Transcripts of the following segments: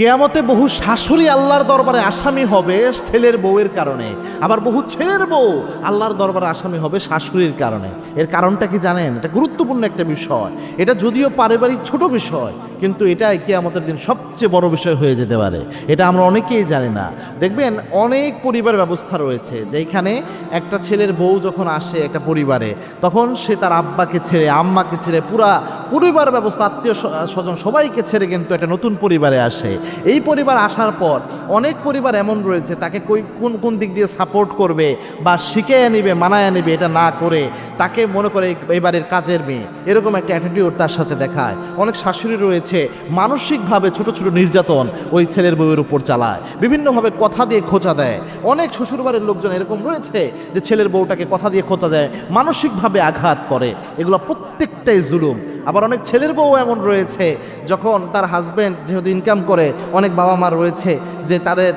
কিয়ামতে বহু শাশুড়ি আল্লাহর দরবারে আসামি হবে ছেলের বউয়ের কারণে, আবার বহু ছেলের বউ আল্লাহর দরবারে আসামি হবে শাশুড়ির কারণে। এর কারণটা কি জানেন? এটা গুরুত্বপূর্ণ একটা বিষয়। এটা যদিও পারিবারিক ছোট বিষয়, কিন্তু এটা কিয়ামতের দিন সবচেয়ে বড় বিষয় হয়ে যেতে পারে। এটা আমরা অনেকেই জানি না। দেখবেন অনেক পরিবার ব্যবস্থা রয়েছে যেখানে একটা ছেলের বউ যখন আসে একটা পরিবারে, তখন সে তার আব্বাকে ছেড়ে আম্মাকে ছেড়ে পুরা পরিবার ব্যবস্থা আত্মীয় স্বজন সবাইকে ছেড়ে কিন্তু একটা নতুন পরিবারে আসে। এই পরিবার আসার পর অনেক পরিবার এমন রয়েছে তাকে কোন কোন দিক দিয়ে সাপোর্ট করবে বা শিখে নিবে, মানায় নিবে, এটা না করে তাকে মনে করে এই বাড়ির কাজের মেয়ে, এরকম একটা অ্যাটিটিউড তার সাথে দেখায়। অনেক শাশুড়ি রয়েছে মানসিকভাবে ছোট ছোট নির্যাতন ওই ছেলের বউয়ের উপর চালায়, বিভিন্নভাবে কথা দিয়ে খোঁচা দেয়। অনেক শ্বশুরবাড়ির লোকজন এরকম রয়েছে যে ছেলের বউটাকে কথা দিয়ে খোঁচা দেয়, মানসিকভাবে আঘাত করে। এগুলো প্রত্যেকটাই জুলুম। আবার অনেক ছেলের বউ এমন রয়েছে, যখন তার হাজব্যান্ড যেহেতু ইনকাম করে, অনেক বাবা মা রয়েছে যে তাদের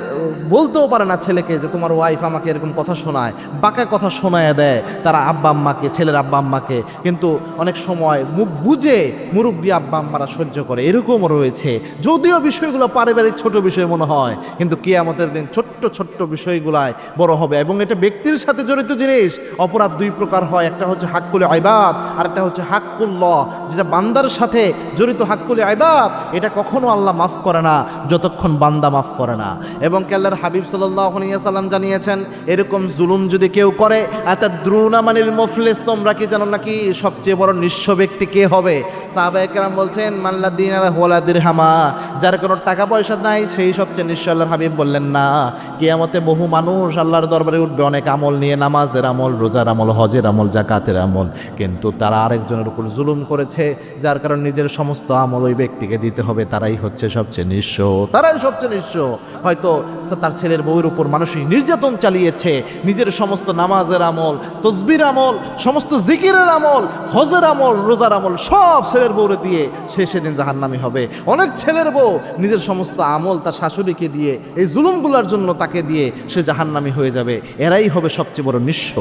বলতেও পারে না ছেলেকে যে তোমার ওয়াইফ আমাকে এরকম কথা শোনায়, বাঁকা কথা শোনায় দেয় তারা আব্বা আম্মাকে, ছেলের আব্বা আম্মাকে। কিন্তু অনেক সময় মুখ বুঝে মুরব্বী আব্বা আম্মারা সহ্য করে, এরকমও রয়েছে। যদিও বিষয়গুলো পারিবারিক ছোট বিষয় মনে হয়, কিন্তু কিয়ামতের দিন ছোট্ট ছোট্ট বিষয়গুলায় বড় হবে। এবং এটা ব্যক্তির সাথে জড়িত জিনিস। অপরাধ দুই প্রকার হয়, একটা হচ্ছে হাক্কুল ইবাদ আর একটা হচ্ছে হাক্কুল্লাহ। যেটা বান্দার সাথে জড়িত হাক্কুল ইবাদ, এটা কখনো আল্লাহ মাফ করে না যতক্ষণ বান্দা মাফ করে না। এবং আল্লাহর হাবিব সাল্লাল্লাহু আলাইহি ওয়াসাল্লাম জানিয়েছেন, এরকম জুলুম যদি কেউ করে, আতাদরুনা মানিল মুফলিস, তোমরা কি জানো নাকি সবচেয়ে বড় নিঃস্ব ব্যক্তি কে হবে? সাহাবায়ে কেরাম বলছেন, মাল্লা দিনার ওয়ালা দিরহামা, যার কোনো টাকা পয়সা নাই সেই সবচেয়ে নিঃস্ব। আল্লাহর হাবিব বললেন না, কিয়ামতে বহু মানুষ আল্লাহর দরবারে উঠবে অনেক আমল নিয়ে, নামাজের আমল, রোজার আমল, হজের আমল, যাকাতের আমল, কিন্তু তারা আরেকজনের উপর জুলুম করেছে, যার কারণে নিজের সমস্ত আমল ওই ব্যক্তিকে দিতে হবে। তারাই হচ্ছে সবচেয়ে নিঃস্ব, তারাই সবচেয়ে নিঃস্ব। হয়তো তার ছেলের বউয়ের উপর মানসিক নির্যাতন চালিয়েছে, নিজের সমস্ত নামাজের আমল, তসবির আমল, সমস্ত জিকিরের আমল, হজের আমল, রোজার আমল সব ছেলের বউরে দিয়ে সে সেদিন জাহান্নামী হবে। অনেক ছেলের বউ নিজের সমস্ত আমল তার শাশুড়িকে দিয়ে, এই জুলুমগুলোর জন্য তাকে দিয়ে সে জাহান্নামী হয়ে যাবে। এরাই হবে সবচেয়ে বড় নিঃস্ব।